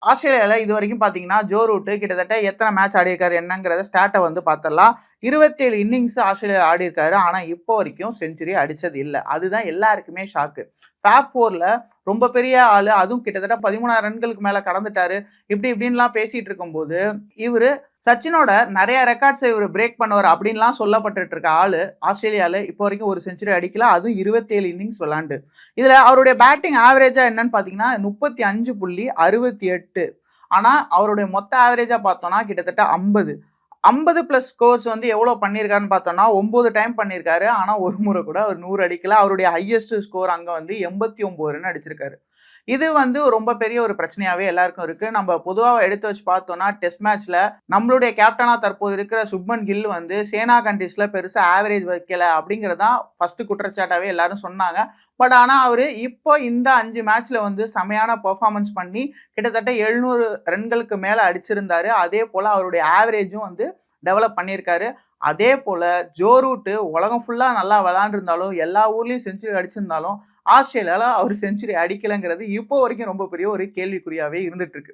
ஆஸ்திரேலியால இதுவரைக்கும் பார்த்தீங்கன்னா, ஜோ ரூட் கிட்டத்தட்ட எத்தன மேட்ச் ஆடியிருக்காரு என்னங்கிறத ஸ்டாட்ட வந்து பார்த்துடலாம். 27 இன்னிங்ஸ் ஆஸ்திரேலியால ஆடியிருக்காரு. ஆனா, இப்போ வரைக்கும் செஞ்சுரி அடிச்சது இல்ல. அதுதான் எல்லாருக்குமே ஷாக்கு. ஃபேப் 4ல ரொம்ப பெரிய ஆளு, அதுவும் கிட்டத்தட்ட 13,000 ரன்களுக்கு மேல கடந்துட்டாரு. இப்படின்லாம் பேசிட்டு இருக்கும்போது, இவரு சச்சினோட நெறைய ரெக்கார்ட்ஸ இவரு பிரேக் பண்ணுவாரு அப்படின்லாம் சொல்லப்பட்டுட்டு இருக்க ஆளு, ஆஸ்திரேலியால இப்போ வரைக்கும் ஒரு செஞ்சுரி அடிக்கல. அதுவும் 27 இன்னிங்ஸ் விளையாண்டு. இதுல அவருடைய பேட்டிங் ஆவரேஜா என்னன்னு பார்த்தீங்கன்னா, 35.68. ஆனா, அவருடைய மொத்த ஆவரேஜா பார்த்தோம்னா, கிட்டத்தட்ட 50. 50 பிளஸ் ஸ்கோர்ஸ் வந்து எவ்வளோ பண்ணியிருக்காருன்னு பார்த்தோம்னா, 9 டைம் பண்ணியிருக்காரு. ஆனா, ஒரு முறை கூட அவர் 100 அடிக்கல. அவருடைய ஹையஸ்ட் ஸ்கோர் அங்க வந்து 89 ரன் அடிச்சிருக்காரு. இது வந்து ரொம்ப பெரிய ஒரு பிரச்சனையாவே எல்லாருக்கும் இருக்கு. நம்ம பொதுவா எடுத்து வச்சு பார்த்தோம்னா, டெஸ்ட் மேட்ச்ல நம்மளுடைய கேப்டனா தற்போது இருக்கிற சுப்மன் கில் வந்து சேனா கண்ட்ரீஸ்ல பெருசா ஆவரேஜ் வைக்கல அப்படிங்கிறது தான் ஃபர்ஸ்ட் குற்றச்சாட்டாவே எல்லாரும் சொன்னாங்க. பட் ஆனா அவரு இப்போ இந்த 5 மேட்ச்ல வந்து செமையான பெர்ஃபார்மன்ஸ் பண்ணி கிட்டத்தட்ட 700 ரன்களுக்கு மேல அடிச்சிருந்தாரு. அதே போல அவருடைய ஆவரேஜும் வந்து டெவலப் பண்ணியிருக்காரு. அதே போல ஜோ ரூட் உலகம் ஃபுல்லா நல்லா விளையாண்டுருந்தாலும், எல்லா ஊர்லயும் செஞ்சுரி அடிச்சிருந்தாலும், ஆஸ்திரேலியால அவர் செஞ்சுரி அடிக்கலங்கிறது இப்போ வரைக்கும் ரொம்ப பெரிய ஒரு கேள்விக்குறியாவே இருந்துட்டு இருக்கு.